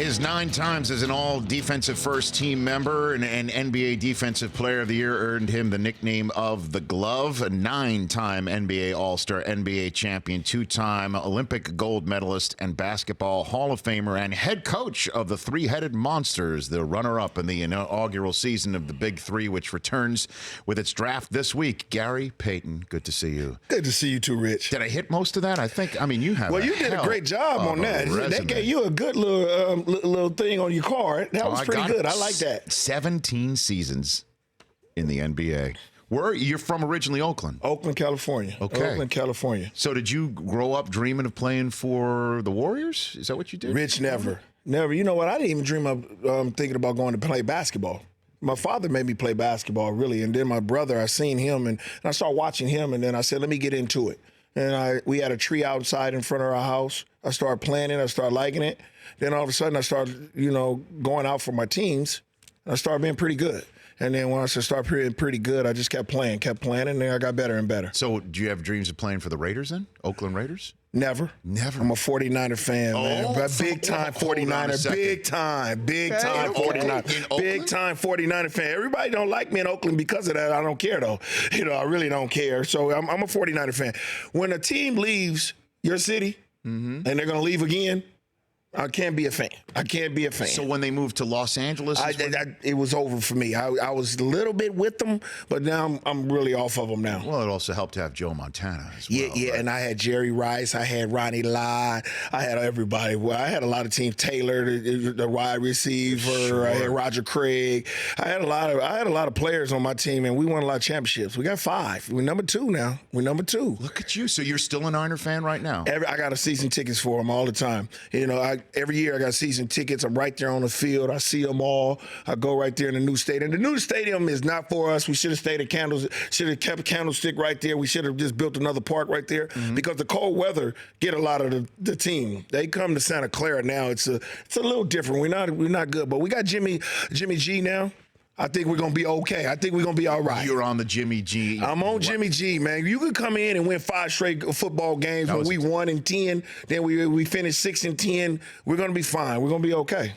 His 9 times as an all-defensive first-team member and NBA Defensive Player of the Year earned him the nickname of the Glove, a 9-time NBA All-Star, NBA champion, 2-time Olympic gold medalist, and Basketball Hall of Famer, and head coach of the Three-Headed Monsters, the runner-up in the inaugural season of the Big 3, which returns with its draft this week. Gary Payton, good to see you. Good to see you too, Rich. Did I hit most of that? You have. Well, you did a great job on that. They gave you a good little thing on your card. That was pretty good. I like that. 17 seasons in the NBA. You're from originally Oakland? Oakland, California. Okay. Oakland, California. So did you grow up dreaming of playing for the Warriors? Is that what you did? Rich, never. Never. You know what? I didn't even dream of thinking about going to play basketball. My father made me play basketball, really. And then my brother, I seen him, and I started watching him, and then I said, let me get into it. And we had a tree outside in front of our house. I started playing it. I started liking it. Then all of a sudden, I started, going out for my teams. I started being pretty good. And then once I started being pretty good, I just kept playing, and then I got better and better. So do you have dreams of playing for the Raiders then? Oakland Raiders? Never. I'm a 49er fan, man. Big time 49er. Big time 49er. Big time 49er fan. Everybody don't like me in Oakland because of that. I don't care, though. I really don't care. So I'm a 49er fan. When a team leaves your city and they're going to leave again, I can't be a fan. So when they moved to Los Angeles? It was over for me. I was a little bit with them, but now I'm really off of them now. Well, it also helped to have Joe Montana as well. Yeah, right? And I had Jerry Rice. I had Ronnie Lott. I had everybody. Well, I had a lot of teams. Taylor, the wide receiver. Sure. I had Roger Craig. I had a lot of players on my team, and we won a lot of championships. We got 5. We're number 2 now. Look at you. So you're still a Niner fan right now? I got season tickets for them all the time. Every year I got season tickets. I'm right there on the field. I see them all. I go right there in the new stadium. The new stadium is not for us. We should have stayed at should have kept Candlestick right there. We should have just built another park right there because the cold weather get a lot of the team. They come to Santa Clara now. It's a little different. We're not good, but we got Jimmy G now. I think we're going to be okay. I think we're going to be all right. You're on the Jimmy G. I'm on Jimmy G, man. You could come in and win 5 straight football games when we 1-10, then we finish 6-10. We're going to be fine. We're going to be okay.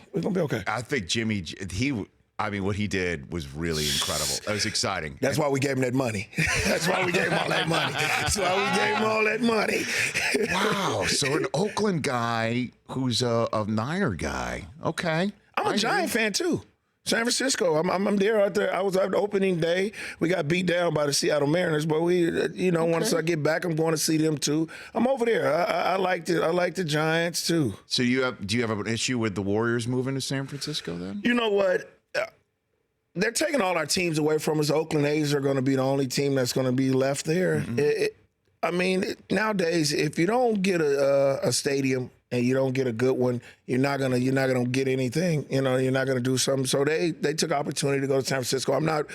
I think Jimmy G, what he did was really incredible. That was exciting. That's why we gave him that money. That's why we gave him all that money. That's why we gave him all that money. Wow. So an Oakland guy who's a Niner guy. Okay. I'm a Giant fan, too. San Francisco, I'm there out there. I was at the opening day. We got beat down by the Seattle Mariners, but once I get back, I'm going to see them too. I'm over there. I like the Giants too. So do you have an issue with the Warriors moving to San Francisco then? You know what? They're taking all our teams away from us. Oakland A's are going to be the only team that's going to be left there. Nowadays, if you don't get a stadium and you don't get a good one, you're not gonna get anything. You're not gonna do something. So they took opportunity to go to San Francisco. I'm not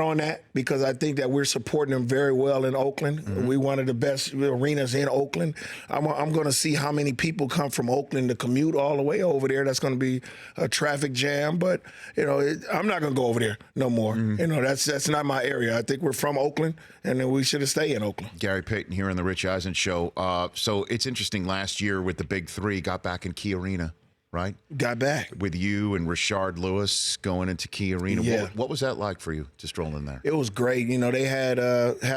on that because I think that we're supporting them very well in Oakland. We one of the best arenas in Oakland. I'm gonna see how many people come from Oakland to commute all the way over there. That's gonna be a traffic jam. But I'm not gonna go over there no more. That's not my area. I think we're from Oakland, and then we should have stayed in Oakland. Gary Payton here on the Rich Eisen Show. So it's interesting. Last year with the Big 3, got back in Key Arena, right? Got back. With you and Rashard Lewis going into Key Arena. Yeah. What was that like for you to stroll in there? It was great. They had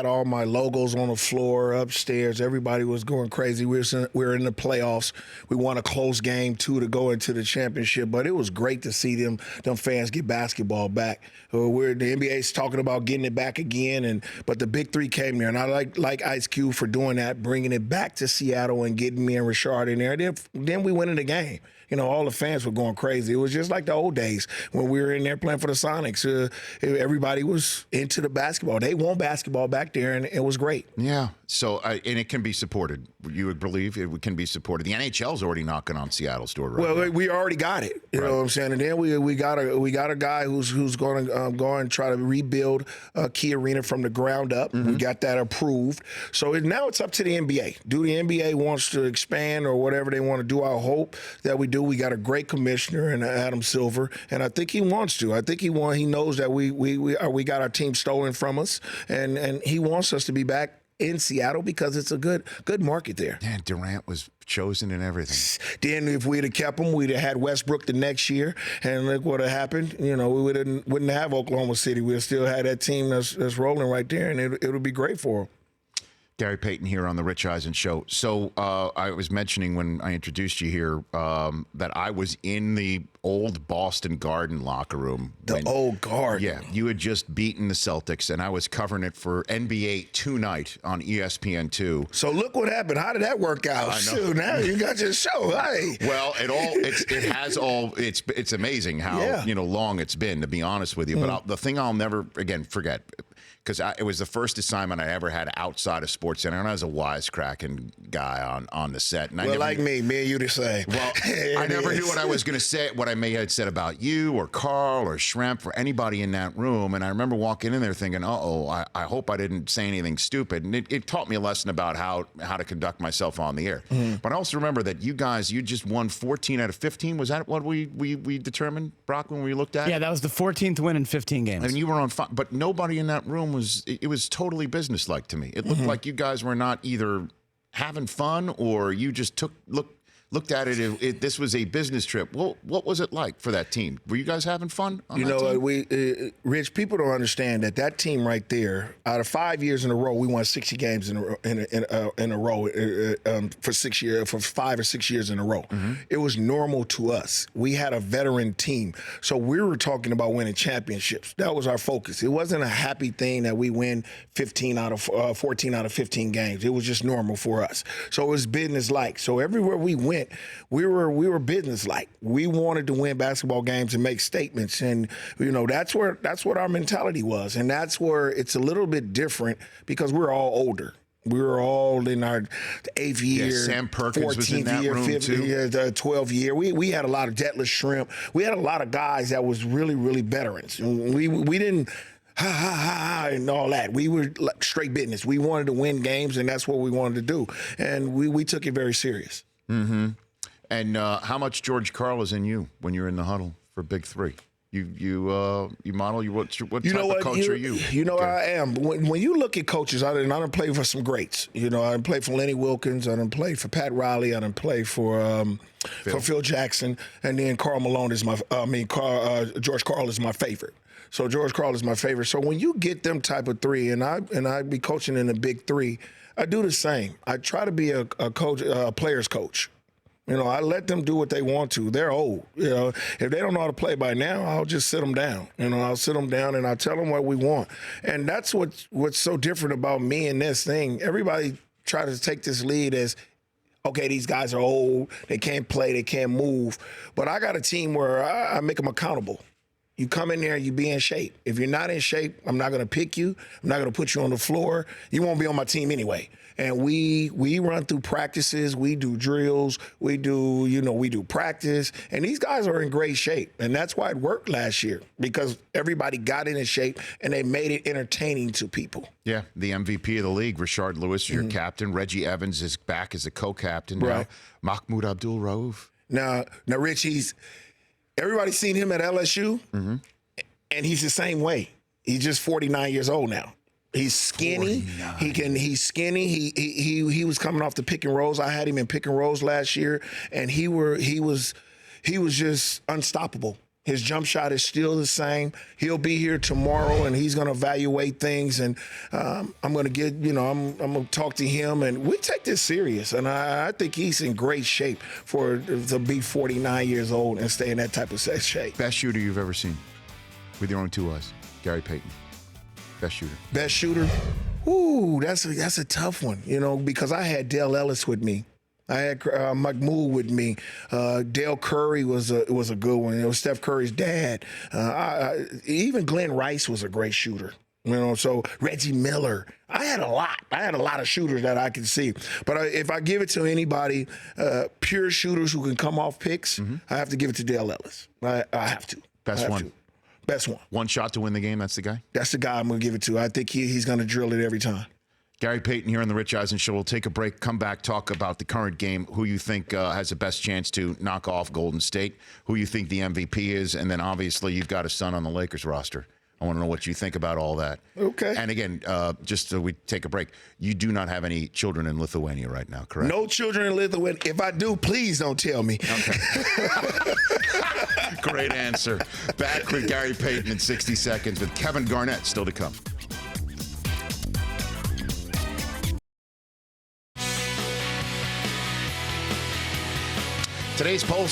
all my logos on the floor upstairs. Everybody was going crazy. We were in the playoffs. We won a close game, too, to go into the championship. But it was great to see them fans get basketball back. The NBA's talking about getting it back again, but the Big 3 came there. And I like Ice Cube for doing that, bringing it back to Seattle and getting me and Rashard in there. Then we went in the game. All the fans were going crazy. It was just like the old days when we were in there playing for the Sonics. Everybody was into the basketball. They want basketball back there, and it was great. Yeah. So, and it can be supported. You would believe it can be supported. The NHL's already knocking on Seattle's door right now. We already got it. You know what I'm saying? And then we got a guy who's going to go and try to rebuild Key Arena from the ground up. We got that approved. So now it's up to the NBA. Do the NBA wants to expand or whatever they want to do? I hope that we do. We got a great commissioner in Adam Silver, and I think he wants to. I think he knows that we got our team stolen from us, and he wants us to be back in Seattle because it's a good market there. Yeah, Durant was chosen and everything. Then if we'd have kept him, we'd have had Westbrook the next year, and look what happened. We wouldn't have Oklahoma City. We'd still have that team that's rolling right there, and it would be great for them. Gary Payton here on the Rich Eisen Show. So I was mentioning when I introduced you here that I was in the old Boston Garden locker room. Old Garden. Yeah, you had just beaten the Celtics, and I was covering it for NBA Tonight on ESPN2. So look what happened. How did that work out? I know. Shoot, now you got your show. Hey. Well, it's amazing how long it's been, to be honest with you. But the thing I'll never again forget, because it was the first assignment I ever had outside of Sports Center, and I was a wisecracking guy on the set. And me and you the same. Well, I never knew what I was going to say, what I may have said about you or Carl or Shrimp or anybody in that room. And I remember walking in there thinking, I hope I didn't say anything stupid. And it taught me a lesson about how to conduct myself on the air. But I also remember that you just won 14 out of 15. Was that what we determined, Brock, when we looked at it? Yeah, that was the 14th win in 15 games. And you were on fire, but nobody in that room was totally businesslike to me. It looked like you guys were not either having fun or you just looked at it. This was a business trip. Well, what was it like for that team? Were you guys having fun on that team? Rich, people don't understand that team right there, out of 5 years in a row, we won 60 games in a row for 5 or 6 years in a row. It was normal to us. We had a veteran team. So we were talking about winning championships. That was our focus. It wasn't a happy thing that we win 14 out of 15 games. It was just normal for us. So it was business-like. So everywhere we went, we were business-like. We wanted to win basketball games and make statements, and that's what our mentality was, and that's where it's a little bit different because we're all older. We were all in our 8th year, Sam Perkins 14th was in that year, room 5th too. year, 12th year. We had a lot of Detlef Shrimp. We had a lot of guys that was really, really veterans. We didn't and all that. We were like straight business. We wanted to win games, and that's what we wanted to do, and we took it very serious. And how much George Karl is in you when you're in the huddle for Big 3? You model. What type of coach are you? I am. When you look at coaches, I done played for some greats. I done played for Lenny Wilkins. I done played for Pat Riley. I done played for Phil Jackson. And then Karl Malone is George Karl is my favorite. So George Karl is my favorite. So when you get them type of three, and I be coaching in the Big 3, I do the same. I try to be a coach, a player's coach. I let them do what they want to. They're old. If they don't know how to play by now, I'll just sit them down. I'll sit them down and I'll tell them what we want. And that's what's so different about me and this thing. Everybody tries to take this lead as, okay, these guys are old. They can't play. They can't move. But I got a team where I make them accountable. You come in there, you be in shape. If you're not in shape, I'm not going to pick you. I'm not going to put you on the floor. You won't be on my team anyway. And we run through practices. We do drills. We do practice. And these guys are in great shape. And that's why it worked last year, because everybody got in shape and they made it entertaining to people. Yeah, the MVP of the league, Rashard Lewis, your captain. Reggie Evans is back as a co-captain now. Right. Mahmoud Abdul-Rauf. Now, Rich, everybody's seen him at LSU, and he's the same way. He's just 49 years old now. He's skinny. 49. He's skinny. He was coming off the pick and rolls. I had him in pick and rolls last year, and he was just unstoppable. His jump shot is still the same. He'll be here tomorrow, and he's going to evaluate things. And I'm going to I'm going to talk to him, and we take this serious. And I think he's in great shape to be 49 years old and stay in that type of shape. Best shooter you've ever seen with your own two eyes, Gary Payton. Best shooter. Best shooter? Ooh, that's a tough one, because I had Dale Ellis with me. I had Mahmoud with me. Dale Curry was a good one. It was Steph Curry's dad. Even Glenn Rice was a great shooter. So Reggie Miller. I had a lot. I had a lot of shooters that I could see. But if I give it to anybody, pure shooters who can come off picks, I have to give it to Dale Ellis. I have to. Best one. Best one. One shot to win the game, that's the guy? That's the guy I'm going to give it to. I think he's going to drill it every time. Gary Payton here on the Rich Eisen Show. We'll take a break, come back, talk about the current game, who you think has the best chance to knock off Golden State, who you think the MVP is, and then obviously you've got a son on the Lakers roster I want to know what you think about all that. Okay. And again, just so we take a break, you do not have any children in Lithuania right now, correct? No children in Lithuania. If I do, please don't tell me. Okay. Great answer. Back with Gary Payton in 60 seconds with Kevin Garnett still to come. Today's poll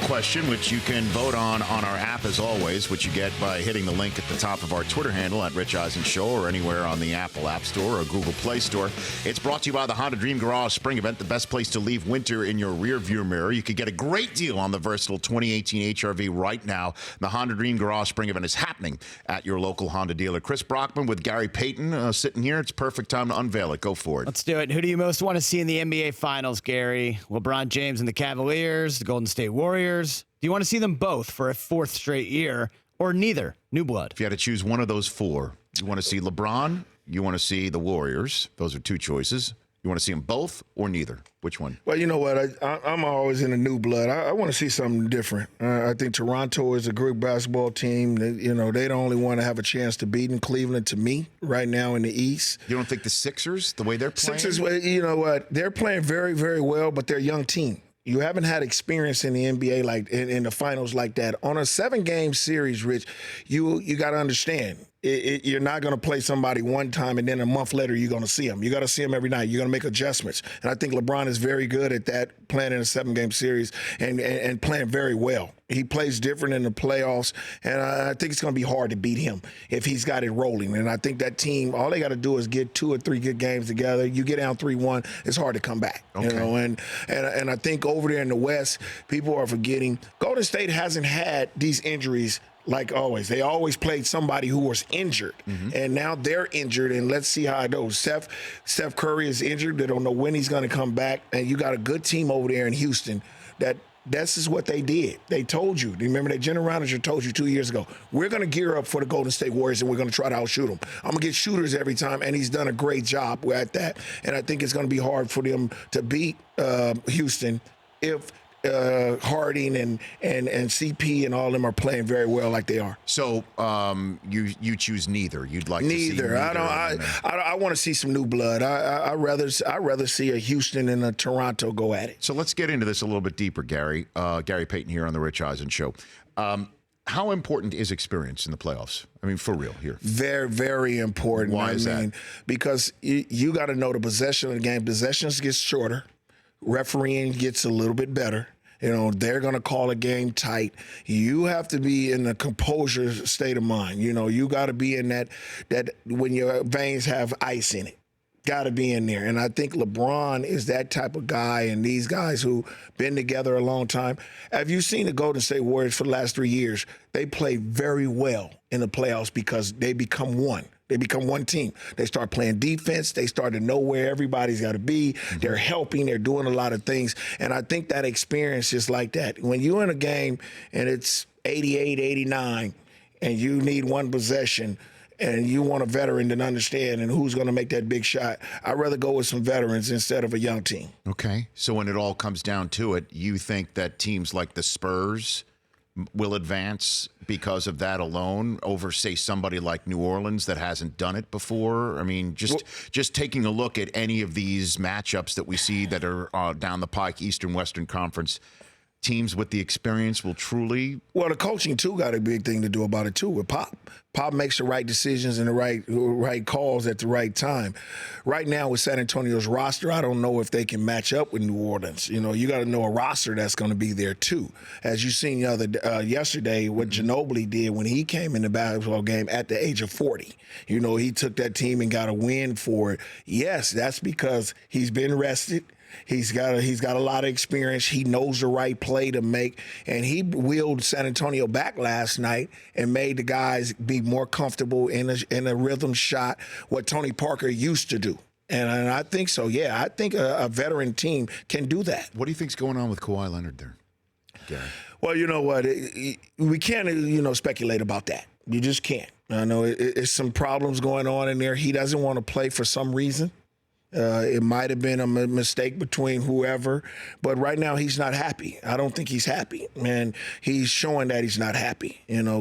question, which you can vote on our app as always, which you get by hitting the link at the top of our Twitter handle at Rich Eisen Show or anywhere on the Apple App Store or Google Play Store. It's brought to you by the Honda Dream Garage Spring Event, the best place to leave winter in your rearview mirror. You could get a great deal on the versatile 2018 HRV right now. The Honda Dream Garage Spring Event is happening at your local Honda dealer. Chris Brockman with Gary Payton sitting here. It's perfect time to unveil it. Go for it. Let's do it. Who do you most want to see in the NBA Finals, Gary? LeBron James and the Cavaliers, the Golden State Warriors? Do you want to see them both for a fourth straight year, or neither? New blood. If you had to choose one of those four, you want to see LeBron, you want to see the Warriors. Those are two choices. You want to see them both or neither? Which one? Well, you know what? I'm always in the new blood. I want to see something different. I think Toronto is a great basketball team. They don't only want to have a chance to beat in Cleveland, to me, right now in the East. You don't think the Sixers, the way they're playing? Sixers, you know what? They're playing very, very well, but they're a young team. You haven't had experience in the NBA like in the finals like that. On a 7-game series, Rich, you got to understand. You're not going to play somebody one time and then a month later you're going to see them. You got to see them every night. You're going to make adjustments. And I think LeBron is very good at that, playing in a 7-game series and playing very well. He plays different in the playoffs, and I think it's going to be hard to beat him if he's got it rolling. And I think that team, all they got to do is get 2 or 3 good games together. You get down 3-1, it's hard to come back. Okay. And I think over there in the West, people are forgetting Golden State hasn't had these injuries like always. They always played somebody who was injured, and now they're injured, and let's see how it goes. Steph Curry is injured. They don't know when he's going to come back, and you got a good team over there in Houston this is what they did. They told you. Remember that general manager told you 2 years ago, we're going to gear up for the Golden State Warriors and we're going to try to outshoot them. I'm going to get shooters every time, and he's done a great job at that. And I think it's going to be hard for them to beat Houston if Harding and CP and all of them are playing very well like they are. So you choose neither. You'd like neither. To see neither. I want to see some new blood. I rather see a Houston and a Toronto go at it. So let's get into this a little bit deeper, Gary. Gary Payton here on the Rich Eisen Show. How important is experience in the playoffs? I mean, for real here. Very, very important. Why is that? Because you got to know the possession of the game. Possessions get shorter. Refereeing gets a little bit better. They're going to call a game tight. You have to be in a composure state of mind. You got to be in that when your veins have ice in it. Got to be in there. And I think LeBron is that type of guy, and these guys who been together a long time. Have you seen the Golden State Warriors for the last 3 years? They play very well in the playoffs because they become one. They become one team. They start playing defense. They start to know where everybody's got to be. They're helping. They're doing a lot of things. And I think that experience is like that. When you're in a game and it's 88, 89, and you need one possession, and you want a veteran to understand and who's going to make that big shot, I'd rather go with some veterans instead of a young team. Okay. So when it all comes down to it, you think that teams like the Spurs will advance because of that alone over, say, somebody like New Orleans that hasn't done it before? I mean, just taking a look at any of these matchups that we see that are down the pike, Eastern Western Conference, teams with the experience will truly... Well, the coaching, too, got a big thing to do about it, too, with Pop. Pop makes the right decisions and the right calls at the right time. Right now with San Antonio's roster, I don't know if they can match up with New Orleans. You got to know a roster that's going to be there, too. As you seen yesterday, what Ginobili did when he came in the basketball game at the age of 40. He took that team and got a win for it. Yes, that's because he's been rested. He's got a lot of experience. He knows the right play to make, and he wheeled San Antonio back last night and made the guys be more comfortable in a rhythm shot, what Tony Parker used to do. And I think so. Yeah, I think a veteran team can do that. What do you think's going on with Kawhi Leonard there, Gary? Well, you know what? We can't speculate about that. You just can't. I know it's some problems going on in there. He doesn't want to play for some reason. It might have been a mistake between whoever, but right now he's not happy. I don't think he's happy, and he's showing that he's not happy.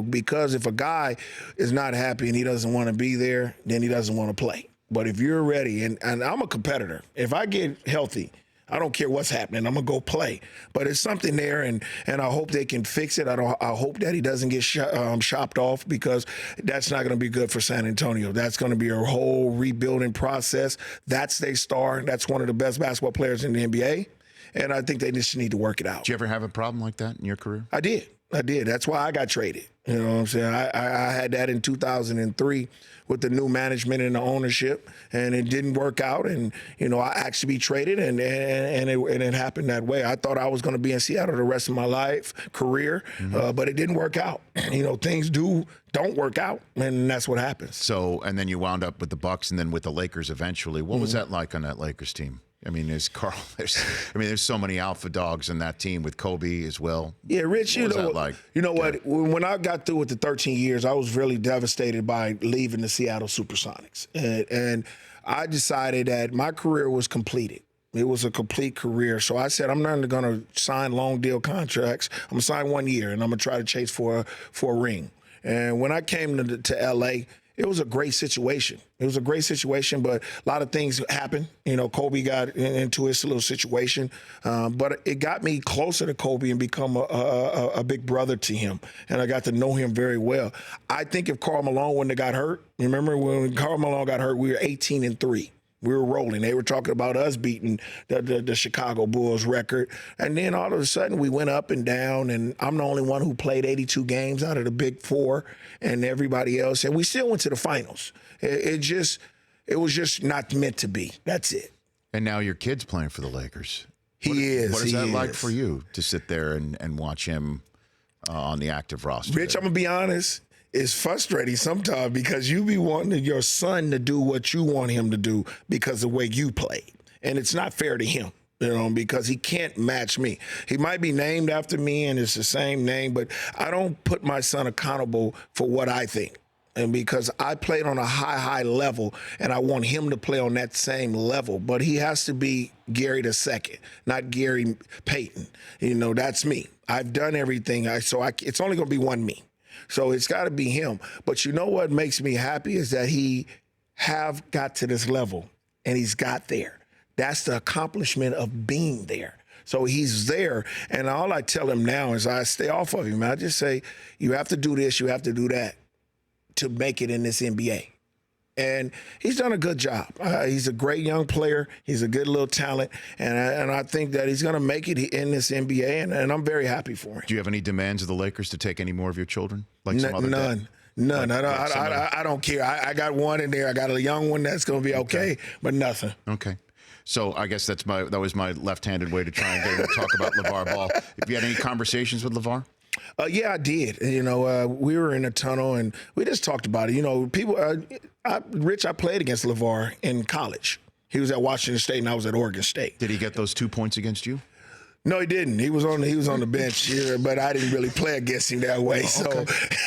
Because if a guy is not happy and he doesn't want to be there, then he doesn't want to play. But if you're ready, and I'm a competitor, if I get healthy, I don't care what's happening. I'm going to go play. But it's something there, and I hope they can fix it. I hope that he doesn't get shopped off, because that's not going to be good for San Antonio. That's going to be a whole rebuilding process. That's their star. That's one of the best basketball players in the NBA, and I think they just need to work it out. Did you ever have a problem like that in your career? I did. That's why I got traded. You know what I'm saying? I had that in 2003 with the new management and the ownership, and it didn't work out. And, I asked to be traded, and it happened that way. I thought I was going to be in Seattle the rest of my career, but it didn't work out. Things don't work out, and that's what happens. So, and then you wound up with the Bucks and then with the Lakers eventually. What was that like on that Lakers team? I mean, there's so many alpha dogs in that team with Kobe as well. Yeah, Rich, what was that like? You know what? When I got through with the 13 years, I was really devastated by leaving the Seattle Supersonics. And I decided that my career was completed. It was a complete career. So I said, I'm not going to sign long deal contracts. I'm going to sign 1 year, and I'm going to try to chase for a ring. And when I came to L.A., it was a great situation. It was a great situation, but a lot of things happened. Kobe got into his little situation, but it got me closer to Kobe and become a big brother to him, and I got to know him very well. I think if Karl Malone wouldn't have got hurt, remember when Karl Malone got hurt, we were 18-3. We were rolling. They were talking about us beating the Chicago Bulls record. And then all of a sudden we went up and down, and I'm the only one who played 82 games out of the Big 4 and everybody else. And we still went to the finals. It was just not meant to be. That's it. And now your kid's playing for the Lakers. What is that like for you to sit there and watch him on the active roster? Rich, I'm going to be honest. It's frustrating sometimes because you be wanting your son to do what you want him to do because of the way you played. And it's not fair to him, because he can't match me. He might be named after me and it's the same name, but I don't put my son accountable for what I think. And because I played on a high level, and I want him to play on that same level. But he has to be Gary the second, not Gary Payton. That's me. I've done everything. It's only going to be one me. So it's got to be him. But what makes me happy is that he have got to this level, and he's got there. That's the accomplishment of being there. So he's there, and all I tell him now is I stay off of him. I just say, you have to do this, you have to do that to make it in this NBA. And he's done a good job. He's a great young player. He's a good little talent. And I think that he's going to make it in this NBA, and I'm very happy for him. Do you have any demands of the Lakers to take any more of your children? Like some other None. I don't care. I got one in there. I got a young one that's going to be okay, but nothing. Okay. So I guess that was my left-handed way to try and get him to talk about LaVar Ball. Have you had any conversations with LaVar? Yeah, I did. We were in a tunnel, and we just talked about it. People, Rich, I played against LaVar in college. He was at Washington State, and I was at Oregon State. Did he get those 2 points against you? No, he didn't. He was on the bench here, but I didn't really play against him that way. So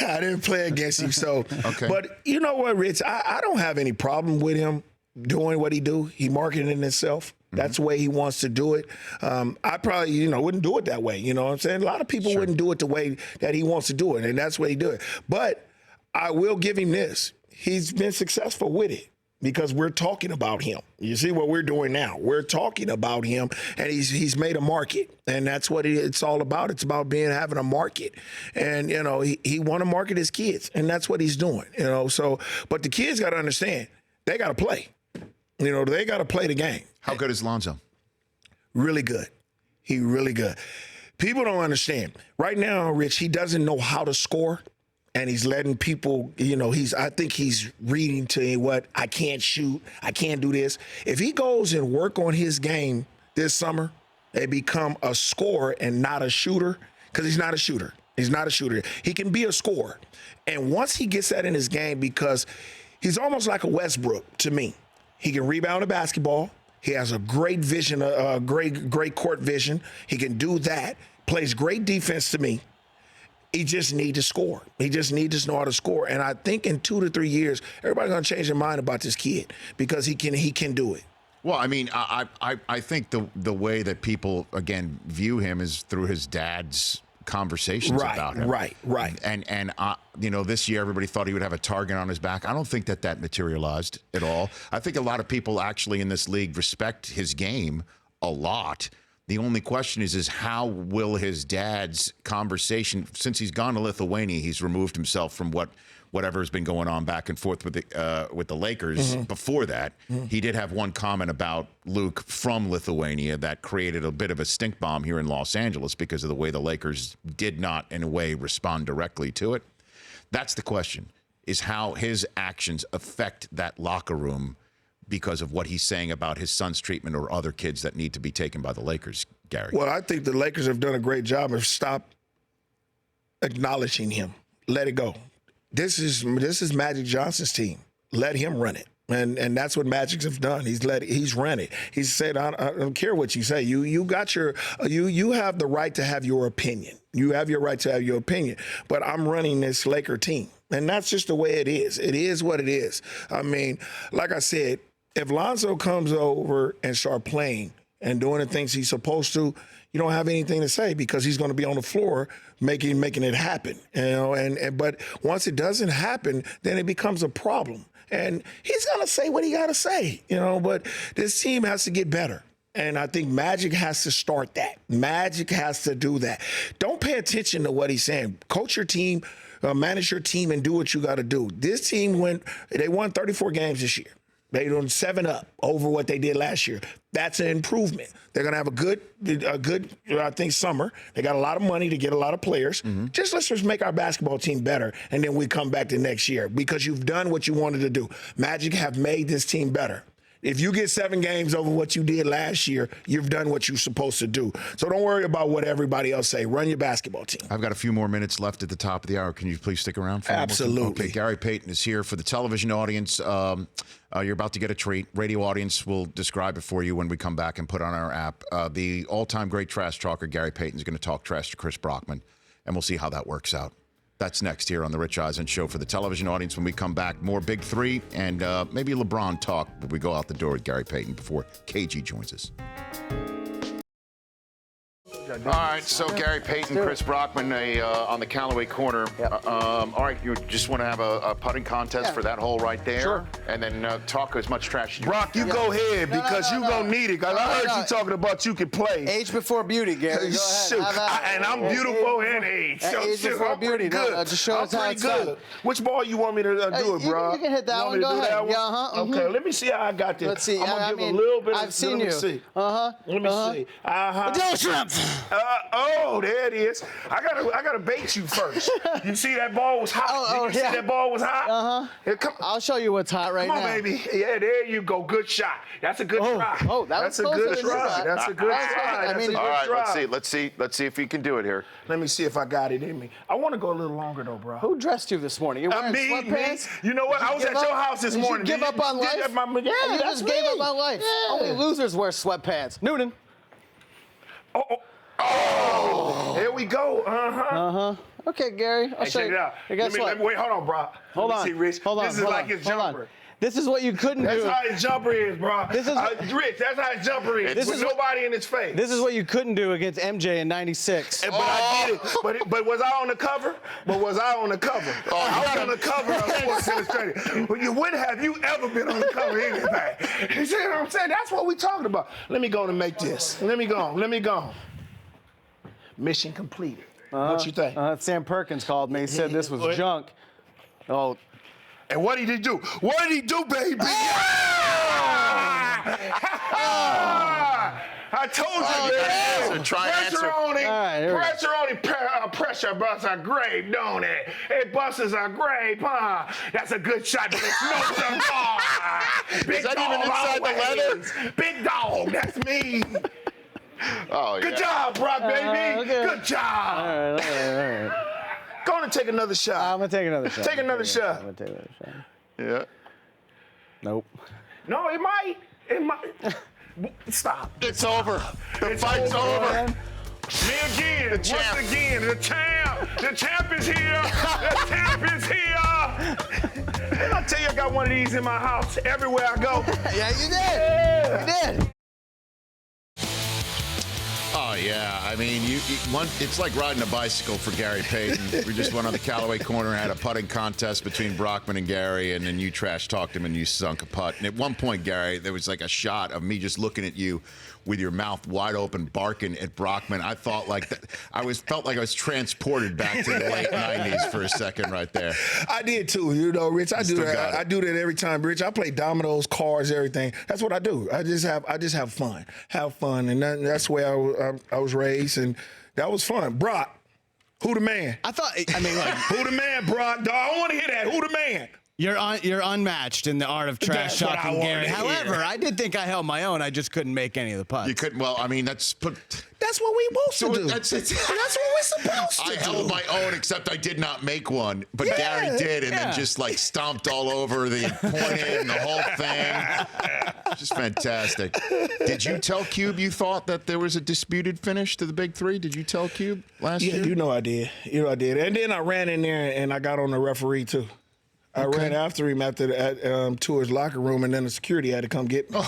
I didn't play against him. So, But you know what, Rich? I don't have any problem with him doing what he do. He marketing himself. That's the way he wants to do it. I probably, wouldn't do it that way. You know what I'm saying? A lot of people wouldn't do it the way that he wants to do it, and that's the way he do it. But I will give him this. He's been successful with it because we're talking about him. You see what we're doing now? We're talking about him, and he's made a market, and that's what it's all about. It's about having a market, and he want to market his kids, and that's what he's doing. So, but the kids got to understand they got to play. They got to play the game. How good is Lonzo? Really good. He really good. People don't understand. Right now, Rich, he doesn't know how to score, and he's letting people, I think he's reading to what, I can't shoot, I can't do this. If he goes and work on his game this summer, they become a scorer and not a shooter, because he's not a shooter. He's not a shooter. He can be a scorer. And once he gets that in his game, because he's almost like a Westbrook to me. He can rebound a basketball. He has a great vision, great court vision. He can do that. Plays great defense to me. He just needs to score. He just needs to know how to score. And I think in 2 to 3 years, everybody's going to change their mind about this kid because he can do it. Well, I mean, I think the way that people again view him is through his dad's conversations about him. Right. And this year everybody thought he would have a target on his back. I don't think that materialized at all. I think a lot of people actually in this league respect his game a lot. The only question is how will his dad's conversation, since he's gone to Lithuania, he's removed himself from whatever has been going on back and forth with the Lakers. Before that, he did have one comment about Luke from Lithuania that created a bit of a stink bomb here in Los Angeles because of the way the Lakers did not, in a way, respond directly to it. That's the question, is how his actions affect that locker room because of what he's saying about his son's treatment or other kids that need to be taken by the Lakers, Gary. Well, I think the Lakers have done a great job of stop acknowledging him. Let it go. This is Magic Johnson's team. Let him run it. And that's what Magic's have done. He's run it. He said, I don't care what you say. You have the right to have your opinion. You have your right to have your opinion. But I'm running this Laker team. And that's just the way it is. It is what it is. I mean, like I said, if Lonzo comes over and start playing and doing the things he's supposed to, you don't have anything to say because he's going to be on the floor making it happen. But once it doesn't happen, then it becomes a problem. And he's going to say what he got to say, but this team has to get better. And I think Magic has to start that. Magic has to do that. Don't pay attention to what he's saying. Coach your team, manage your team, and do what you got to do. This team won 34 games this year. They done 7 up over what they did last year. That's an improvement. They're going to have a good, I think, summer. They got a lot of money to get a lot of players. Let's just make our basketball team better, and then we come back to next year because you've done what you wanted to do. Magic have made this team better. If you get 7 games over what you did last year, you've done what you're supposed to do. So don't worry about what everybody else say. Run your basketball team. I've got a few more minutes left at the top of the hour. Can you please stick around for Absolutely. Okay, Gary Payton is here for the television audience. You're about to get a treat. Radio audience will describe it for you when we come back and put on our app. The all-time great trash talker, Gary Payton, is going to talk trash to Chris Brockman, and we'll see how that works out. That's next here on the Rich Eisen Show for the television audience. When we come back, more Big 3 and maybe LeBron talk, but we go out the door with Gary Payton before KG joins us. All right, so Gary Payton, Chris Brockman on the Callaway corner. All right, you just want to have a putting contest for that hole right there? Sure. And then talk as much trash as you Brock, you go ahead because you're going to need it. Because I heard you talking about you can play. Age before beauty, Gary. Go Shoot. ahead. And I'm beautiful and age. So Age before I'm pretty beauty. good. No, just show us how it's good. done. Which ball you want me to do it, bro? You can hit that one. You Go want me to do ahead. that one? Yeah, Okay, let me see how I got this. Let's see. I'm going to give I mean, a little bit of... I've seen let me you. see. Let me see. Dildo shrimp. Oh, there it is. I gotta bait you first. You see that ball was hot? Did you see that ball was hot? Here, come on. I'll show you what's hot right now. Come on, baby. Yeah, there you go. Good shot. That's a good try. That's a closer good than you try. thought. That's a good That's try. closer. I That's mean, a good All right, try. let's see if you can do it here. Let me see if I got it in me. I want to go a little longer though, bro. Who dressed you this morning? You're wearing sweatpants? You know what? I was at your house this morning. Did you give up on life? Yeah, you that's just gave up me. on life. Yeah. Only losers wear sweatpants. Noonan. Oh, here we go. Okay, Gary. I'll show Check you. it out. Hey, guess what? Wait, hold on, bro. Hold Let on. me see, Rich. Hold on. This is like his jumper. This is what you couldn't That's do. how his jumper is, bro. This is Rich. That's how his jumper is. This with is nobody in his face. This is what you couldn't do against MJ in '96. But I did it. But was I on the cover? I was on the cover of Sports Illustrated. When have you ever been on the cover of anything? You see what I'm saying? That's what we talking about. Let me go and make this. Let me go. Mission completed. What you think? Sam Perkins called me. He said this was junk. Oh. And what did he do? What did he do, baby? I told you, man. Pressure on him. Pressure busts a grape, don't it? It busts a grape, huh? That's a good shot, but it's no cigar. Big that dog even inside the always. Big dog, that's me. Oh, Good job, Brock, baby. Okay. Good job. All right. Go on and take another shot. I'm going to take another shot. Take another shot. I'm going to take another shot. Yeah. Nope. No, it might. Stop. It's over. The fight's over. Me again. The champ. Once again, the champ. The champ is here. The champ is here. Didn't I tell you I got one of these in my house everywhere I go? Yeah, you did. Yeah. You did. Oh, yeah. I mean, it's like riding a bicycle for Gary Payton. We just went on the Callaway corner and had a putting contest between Brockman and Gary, and then you trash-talked him and you sunk a putt. And at one point, Gary, there was like a shot of me just looking at you with your mouth wide open, barking at Brockman. I thought like that. Felt like I was transported back to the late 90s for a second right there. I did too, you know, Rich. I do that. I do that every time, Rich. I play dominoes, cards, everything. That's what I do. I just have fun, and that's the way I was raised, and that was fun. Brock, who the man? Who the man, Brock? Dog, I want to hear that. Who the man? You're unmatched in the art of trash That's what talking I Gary. wanna hear. However, I did think I held my own. I just couldn't make any of the putts. You couldn't. Well, I mean, that's what we supposed to do. That's what we're supposed to I do. held my own, except I did not make one. But Gary did, and then just like stomped all over the pointed and the whole thing. Just fantastic. Did you tell Cube you thought that there was a disputed finish to the Big 3? Did you tell Cube last year? Yeah, you know I did. And then I ran in there and I got on the referee too. I ran after him to his locker room, and then the security had to come get me.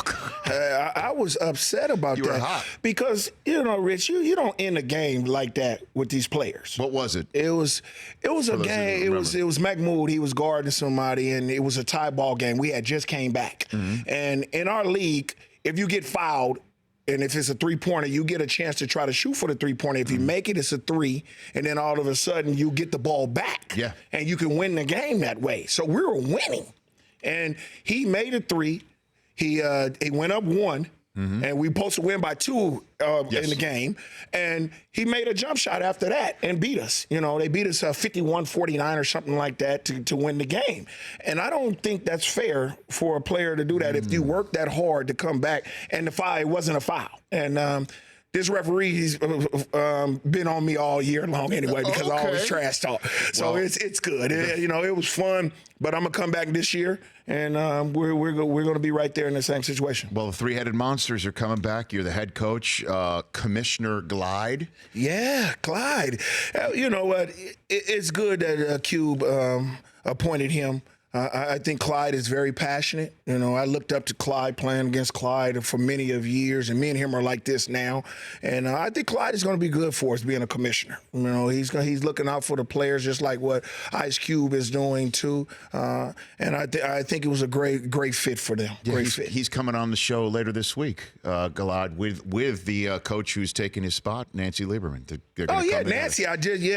I was upset about that. You were hot. Because, you know, Rich, you don't end a game like that with these players. What was it? It was a game. It was Mahmoud. He was guarding somebody, and it was a tie ball game. We had just came back. Mm-hmm. And in our league, if you get fouled, and if it's a three-pointer, you get a chance to try to shoot for the three-pointer. If you make it, it's a 3, and then all of a sudden you get the ball back. Yeah. And you can win the game that way. So we were winning. And he made a 3. He went up 1. Mm-hmm. And we supposed to win by 2 in the game. And he made a jump shot after that and beat us. You know, they beat us 51-49 or something like that to win the game. And I don't think that's fair for a player to do that if you work that hard to come back. And the foul, it wasn't a foul. And this referee's been on me all year long anyway because I always trash talk. So it's good. It was fun, but I'm going to come back this year, and we're going to be right there in the same situation. Well, the three-headed monsters are coming back. You're the head coach, Commissioner Glide. Yeah, Clyde. You know what? It's good that Cube appointed him. I think Clyde is very passionate. You know, I looked up to Clyde, playing against Clyde for many of years, and me and him are like this now. And I think Clyde is going to be good for us being a commissioner. You know, he's looking out for the players just like what Ice Cube is doing too. And I think it was a great fit for them. Yeah, great fit. He's coming on the show later this week, Galad, with the coach who's taking his spot, Nancy Lieberman. Nancy.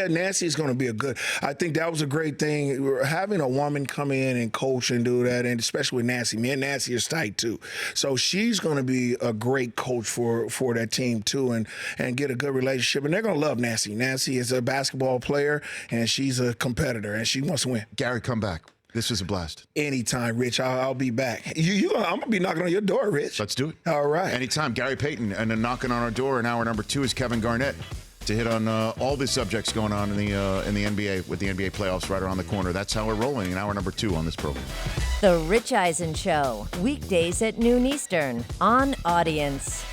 Nancy is going to be a good. I think that was a great thing. Having a woman come in and coach and do that, and especially with Nancy. Me and Nancy is tight too. So she's going to be a great coach for that team too, and get a good relationship. And they're going to love Nancy. Nancy is a basketball player, and she's a competitor, and she wants to win. Gary, come back. This was a blast. Anytime, Rich. I'll be back. I'm going to be knocking on your door, Rich. Let's do it. All right. Anytime. Gary Payton, and then knocking on our door in hour number 2 is Kevin Garnett, to hit on all the subjects going on in the NBA with the NBA playoffs right around the corner. That's how we're rolling in hour number 2 on this program. The Rich Eisen Show, weekdays at noon Eastern on Audience.